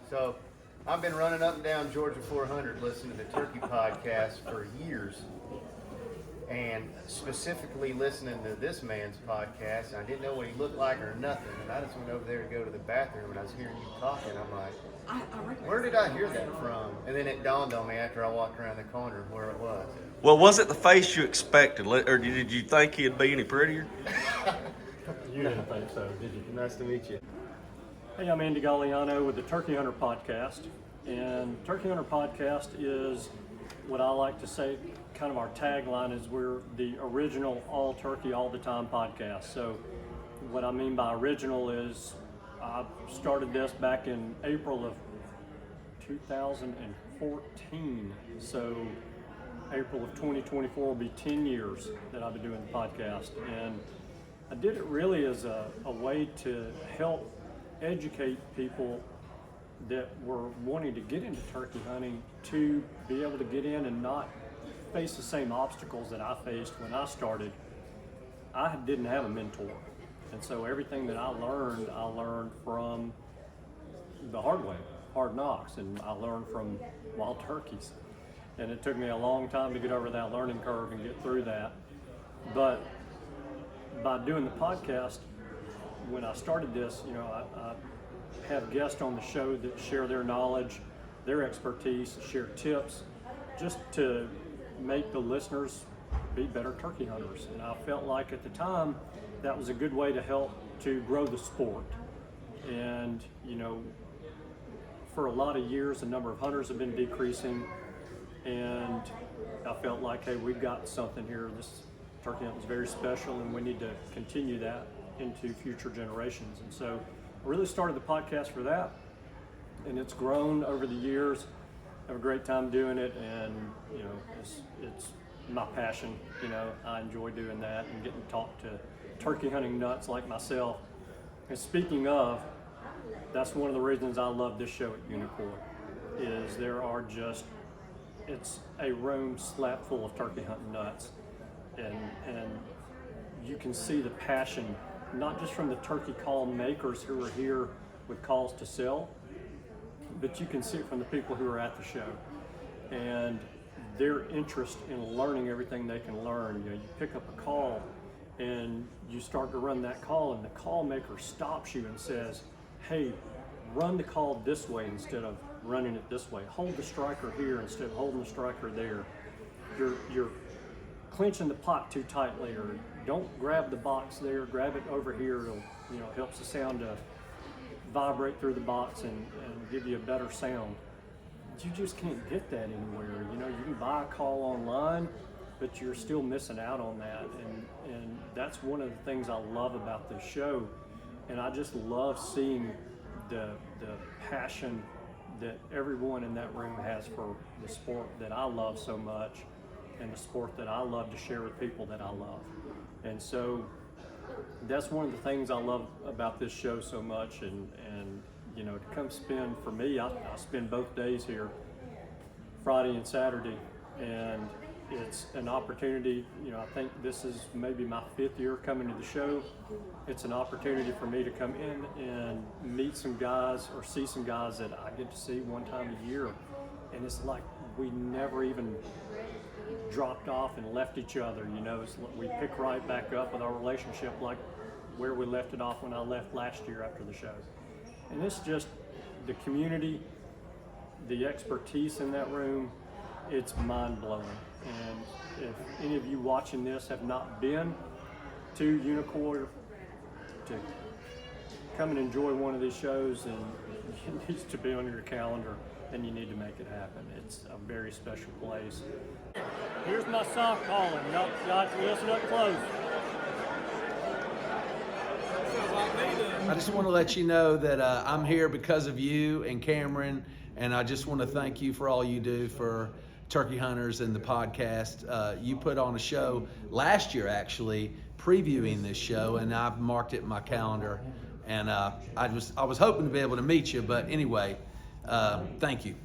So I've been running up and down Georgia 400 listening to the Turkey podcast for years, and specifically listening to this man's podcast. And I didn't know what he looked like or nothing, and I just went over there to go to the bathroom, and I was hearing you talking. I'm like, where did I hear that from? And then it dawned on me after I walked around the corner where it was. Well, was it the face you expected, or did you think he'd be any prettier? You didn't think so, did you? Nice to meet you. Hey, I'm Andy Gagliano with the Turkey Hunter Podcast. And Turkey Hunter Podcast is what I like to say, kind of our tagline is we're the original all turkey all the time podcast. So what I mean by original is I started this back in April of 2014. So April of 2024 will be 10 years that I've been doing the podcast. And I did it really as a way to help educate people that were wanting to get into turkey hunting to be able to get in and not face the same obstacles that I faced when I started. I didn't have a mentor. And so everything that I learned from the hard way, hard knocks, and I learned from wild turkeys. And it took me a long time to get over that learning curve and get through that. But by doing the podcast, when I started this, I have guests on the show that share their knowledge, their expertise, share tips, just to make the listeners be better turkey hunters. And I felt like at the time that was a good way to help to grow the sport. And for a lot of years the number of hunters have been decreasing, and I felt like, hey, we've got something here. This turkey hunt is very special, and we need to continue that into future generations. And so I really started the podcast for that, and it's grown over the years. I have a great time doing it, and it's my passion. I enjoy doing that and getting to talk to turkey hunting nuts like myself. And speaking of, that's one of the reasons I love this show at Unicorn, is it's a room slap full of turkey hunting nuts, and you can see the passion, not just from the turkey call makers who are here with calls to sell, but you can see it from the people who are at the show and their interest in learning everything they can learn. You pick up a call and you start to run that call, and the call maker stops you and says, hey, run the call this way instead of running it this way. Hold the striker here instead of holding the striker there. You're clenching the pot too tightly, or don't grab the box there, grab it over here. It'll, helps the sound to vibrate through the box and give you a better sound. You just can't get that anywhere. You can buy a call online, but you're still missing out on that. And that's one of the things I love about this show. And I just love seeing the passion that everyone in that room has for the sport that I love so much, and the sport that I love to share with people that I love. And so that's one of the things I love about this show so much. And to come spend, for me, I spend both days here, Friday and Saturday, and it's an opportunity. I think this is maybe my 5th year coming to the show. It's an opportunity for me to come in and meet some guys, or see some guys that I get to see one time a year. And it's like we never even dropped off and left each other. We pick right back up with our relationship like where we left it off when I left last year after the show. And it's just the community, the expertise in that room, it's mind-blowing. And if any of you watching this have not been to Unicorn to come and enjoy one of these shows, and it needs to be on your calendar, and you need to make it happen. It's a very special place. Here's my sock calling. Y'all have to listen up close. I just want to let you know that I'm here because of you and Cameron, and I just want to thank you for all you do for turkey hunters and the podcast. You put on a show last year, actually, previewing this show, and I've marked it in my calendar. And I was hoping to be able to meet you, but anyway, thank you.